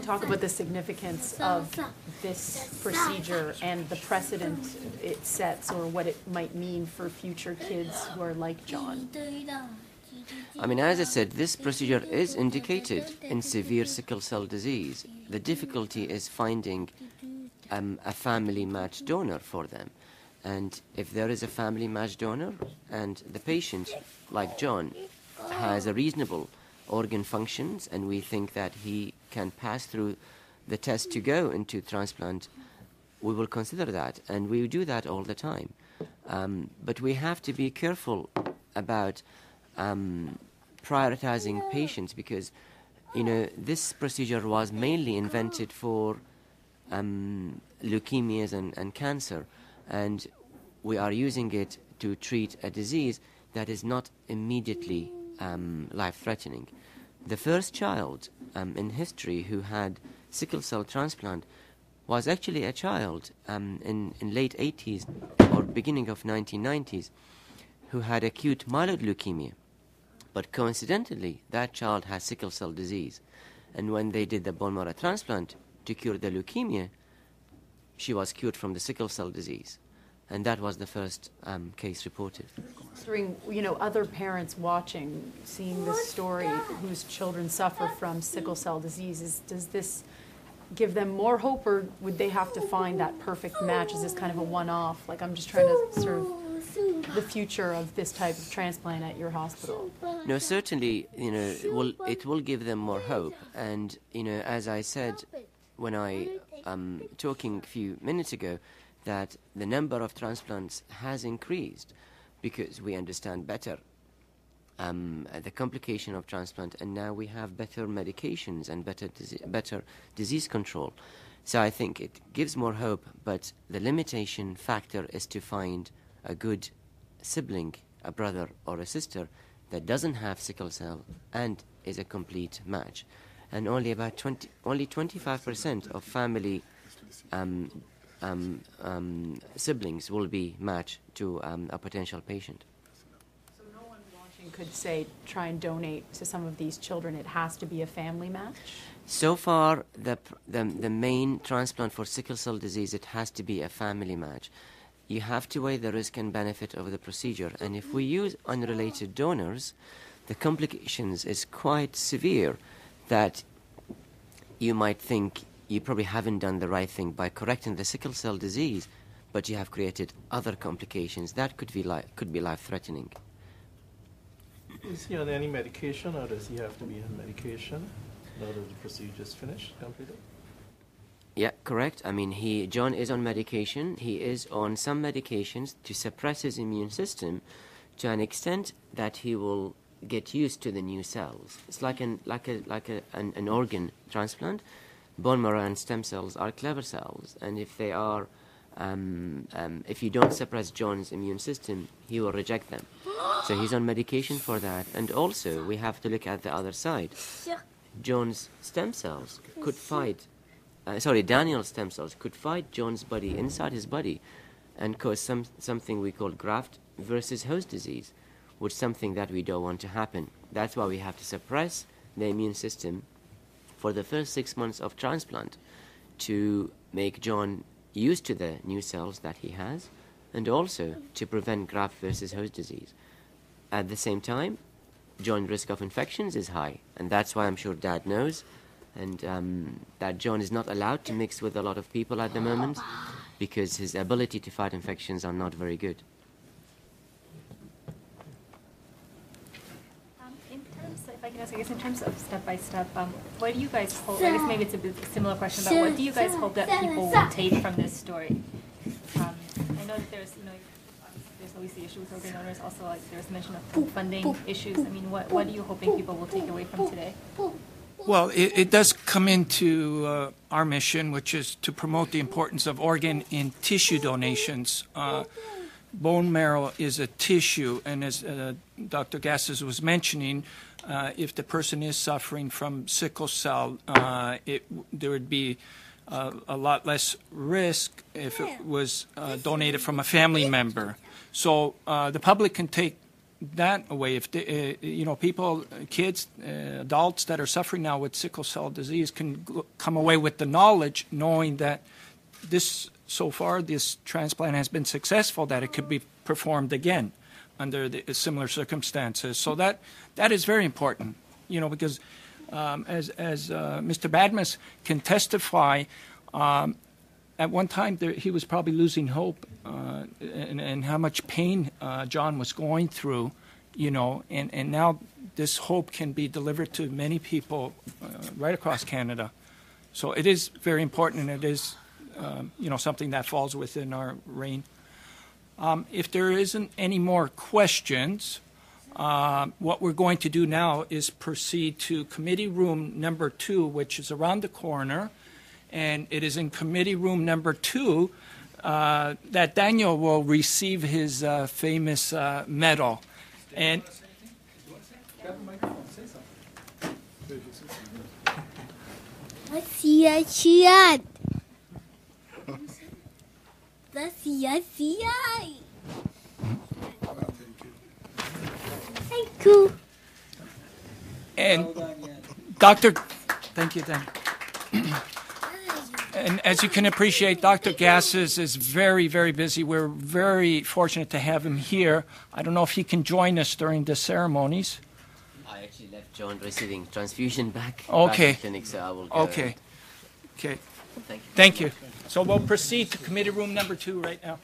Talk about the significance of this procedure and the precedent it sets, or what it might mean for future kids who are like John. I mean, as I said, this procedure is indicated in severe sickle cell disease. The difficulty is finding a family match donor for them. And if there is a family match donor and the patient, like John, has a reasonable organ functions and we think that he can pass through the test to go into transplant, we will consider that, and we do that all the time. But we have to be careful about prioritizing patients, because this procedure was mainly invented for leukemias and cancer, and we are using it to treat a disease that is not immediately life-threatening. The first child in history who had sickle cell transplant was actually a child in late 80s or beginning of 1990s who had acute myeloid leukemia. But coincidentally, that child has sickle cell disease. And when they did the bone marrow transplant to cure the leukemia, she was cured from the sickle cell disease. And that was the first case reported. Considering, other parents watching, seeing this story, whose children suffer from sickle cell disease, does this give them more hope, or would they have to find that perfect match? Is this kind of a one-off? Like, I'm just trying to sort of the future of this type of transplant at your hospital. No, certainly, it will give them more hope. And, as I said when I talking a few minutes ago, that the number of transplants has increased because we understand better the complication of transplant, and now we have better medications and better disease control. So I think it gives more hope, but the limitation factor is to find a good sibling, a brother or a sister, that doesn't have sickle cell and is a complete match. And only 25% of family siblings will be matched to a potential patient. So no one watching could say, try and donate to some of these children. It has to be a family match? So far, the main transplant for sickle cell disease, it has to be a family match. You have to weigh the risk and benefit of the procedure. And if we use unrelated donors, the complications is quite severe, that you might think you probably haven't done the right thing by correcting the sickle cell disease, but you have created other complications that could be life-threatening. Is he on any medication, or does he have to be on medication now that the procedure is finished, completed? Yeah, correct. I mean, John is on medication. He is on some medications to suppress his immune system to an extent that he will get used to the new cells. It's like an organ transplant. Bone marrow and stem cells are clever cells, and if they are, if you don't suppress John's immune system, he will reject them. So he's on medication for that, and also we have to look at the other side. John's stem cells could fight. Daniel's stem cells could fight John's body inside his body, and cause something we call graft versus host disease, which is something that we don't want to happen. That's why we have to suppress the immune system for the first 6 months of transplant to make John used to the new cells that he has, and also to prevent graft versus host disease. At the same time, John's risk of infections is high, and that's why I'm sure Dad knows, and that John is not allowed to mix with a lot of people at the moment because his ability to fight infections are not very good. If I can ask, I guess in terms of step-by-step, what do you guys hope, I guess maybe it's a similar question, but what do you guys hope that people will take from this story? I know that there's always the issue with organ donors, also there's mention of funding issues. I mean, what are you hoping people will take away from today? Well, it does come into our mission, which is to promote the importance of organ and tissue donations. Bone marrow is a tissue, and as Dr. Gasses was mentioning, if the person is suffering from sickle cell, there would be a lot less risk if it was donated from a family member. So the public can take that away. If they, people, kids, adults that are suffering now with sickle cell disease can come away with the knowledge, knowing that so far this transplant has been successful, that it could be performed again under similar circumstances. So that is very important, because as Mr. Badmus can testify, at one time he was probably losing hope, and how much pain John was going through, and now this hope can be delivered to many people right across Canada. So it is very important, and it is something that falls within our reign. If there isn't any more questions, what we're going to do now is proceed to committee room number 2, which is around the corner, and it is in committee room number 2 that Daniel will receive his famous medal. And Thank you. And Dr. Thank you, Dan. And as you can appreciate, Dr. Gasses is very, very busy. We're very fortunate to have him here. I don't know if he can join us during the ceremonies. I actually left John receiving transfusion back Okay. at the clinic, so I will go. Okay. Okay. Thank you. Thank you. So we'll proceed to committee room number 2 right now.